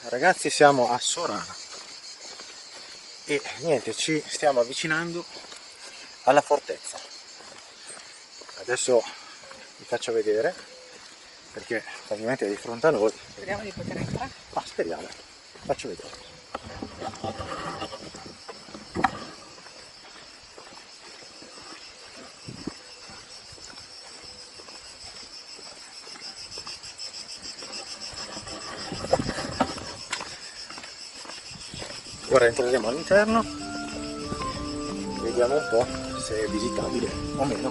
Ragazzi, siamo a Sorana e niente, ci stiamo avvicinando alla fortezza. Adesso vi faccio vedere perché praticamente è di fronte a noi. Speriamo di poter entrare. Ma speriamo, faccio vedere. Ora entreremo all'interno, vediamo un po' se è visitabile o meno.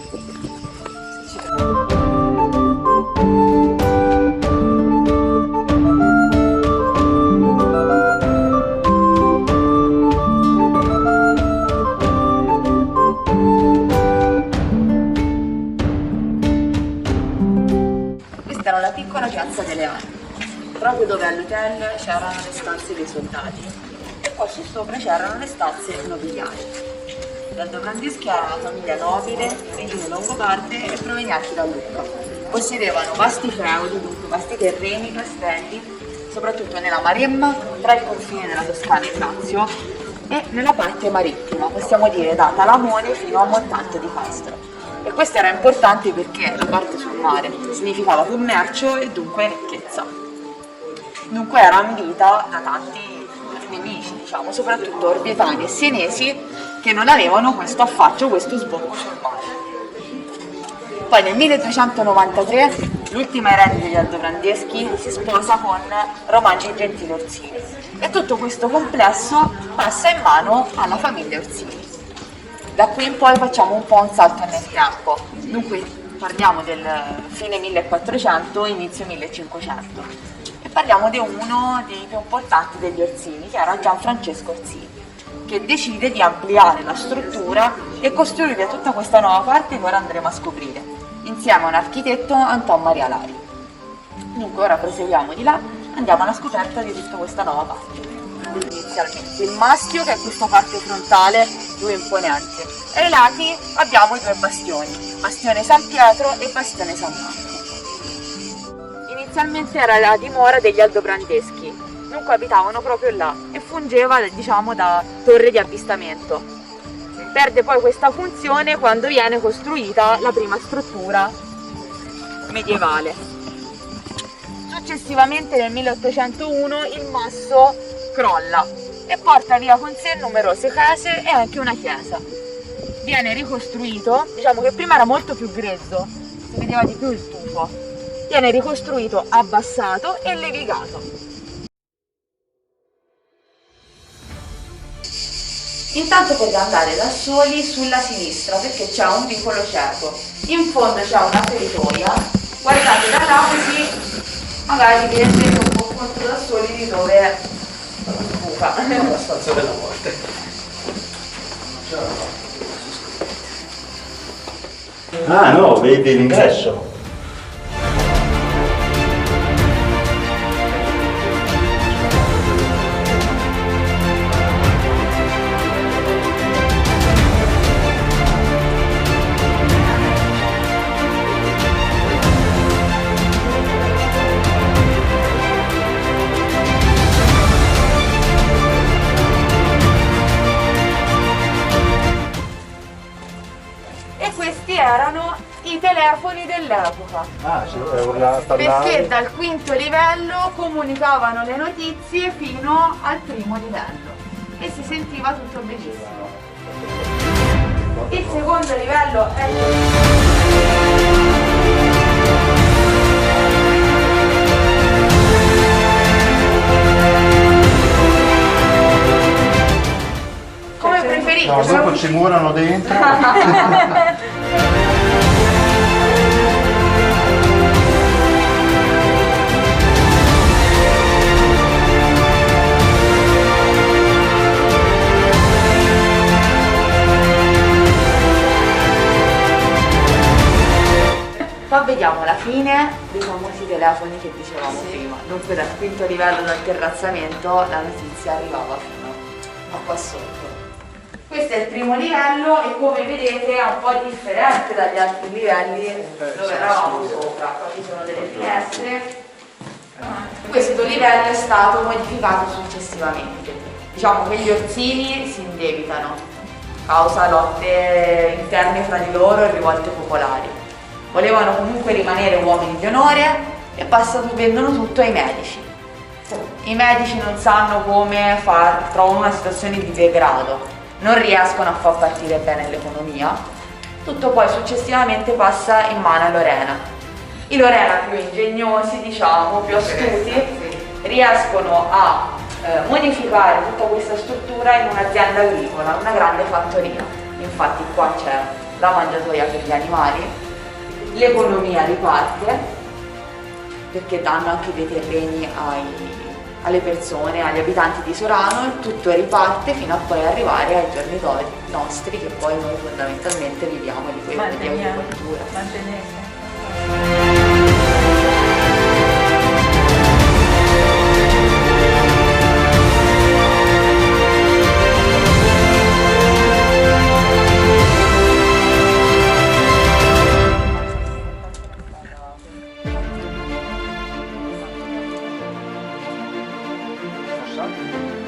Questa era la piccola piazza delle Armi, proprio dove all'hotel c'erano le stanze dei soldati. E qua su sopra c'erano le stanze nobiliari. Gli Aldobrandeschi era una famiglia nobile, di origine longobarde e provenienti da Lucca. Possedevano vasti feudi, dunque vasti terreni, castelli, soprattutto nella Maremma, tra il confine della Toscana e il Lazio, e nella parte marittima, possiamo dire da Talamone fino a Montanto di Castro. E questo era importante perché la parte sul mare significava commercio e dunque ricchezza. Dunque era ambita da tanti nemici, diciamo, soprattutto orbietani e senesi che non avevano questo affaccio, questo sbocco sul mare. Poi nel 1393 l'ultima erede degli Aldobrandeschi si sposa con Romaggi Gentile Orsini e tutto questo complesso passa in mano alla famiglia Orsini. Da qui in poi facciamo un po' un salto nel tempo, dunque parliamo del fine 1400, inizio 1500. Parliamo di uno dei più importanti degli Orsini, che era Gianfrancesco Orsini, che decide di ampliare la struttura e costruire tutta questa nuova parte che ora andremo a scoprire, insieme a un architetto, Anton Maria Lari. Dunque ora proseguiamo di là, andiamo alla scoperta di tutta questa nuova parte. Inizialmente il maschio, che è questa parte frontale più imponente, e ai lati abbiamo i due bastioni, bastione San Pietro e bastione San Marco. Inizialmente era la dimora degli Aldobrandeschi, dunque abitavano proprio là e fungeva, diciamo, da torre di avvistamento. Perde poi questa funzione quando viene costruita la prima struttura medievale. Successivamente nel 1801 il masso crolla e porta via con sé numerose case e anche una chiesa. Viene ricostruito, diciamo che prima era molto più grezzo, si vedeva di più il tufo. Viene ricostruito, abbassato e levigato. Intanto potete andare da soli sulla sinistra perché c'è un vicolo cieco. In fondo c'è una feritoia, guardate da là così magari vi rendete un po' conto da soli di dove buca. La stanza della morte. Ah no, vedi l'ingresso. Erano i telefoni dell'epoca, perché dal quinto livello comunicavano le notizie fino al primo livello e si sentiva tutto benissimo. Il secondo livello è come preferite. No, dopo ci murano dentro. Qua vediamo la fine dei famosi telefoni che dicevamo prima. Dunque dal quinto livello del terrazzamento la notizia arrivava fino a qua sotto. Questo è il primo livello e come vedete è un po' differente dagli altri livelli dove eravamo sopra. Qua ci sono delle finestre. Questo livello è stato modificato successivamente. Diciamo che gli orsini si indebitano, causa lotte interne fra di loro e rivolte popolari. Volevano comunque rimanere uomini di onore e vendono tutto ai medici. I medici non sanno come trovano una situazione di degrado, non riescono a far partire bene l'economia. Tutto poi successivamente passa in mano a Lorena. I Lorena più ingegnosi, diciamo, più astuti, riescono a modificare tutta questa struttura in un'azienda agricola, una grande fattoria. Infatti qua c'è la mangiatoia per gli animali, l'economia riparte perché danno anche dei terreni alle persone, agli abitanti di Sorano, e tutto riparte fino a poi arrivare ai giorni nostri, che poi noi fondamentalmente viviamo di agricoltura. Passato.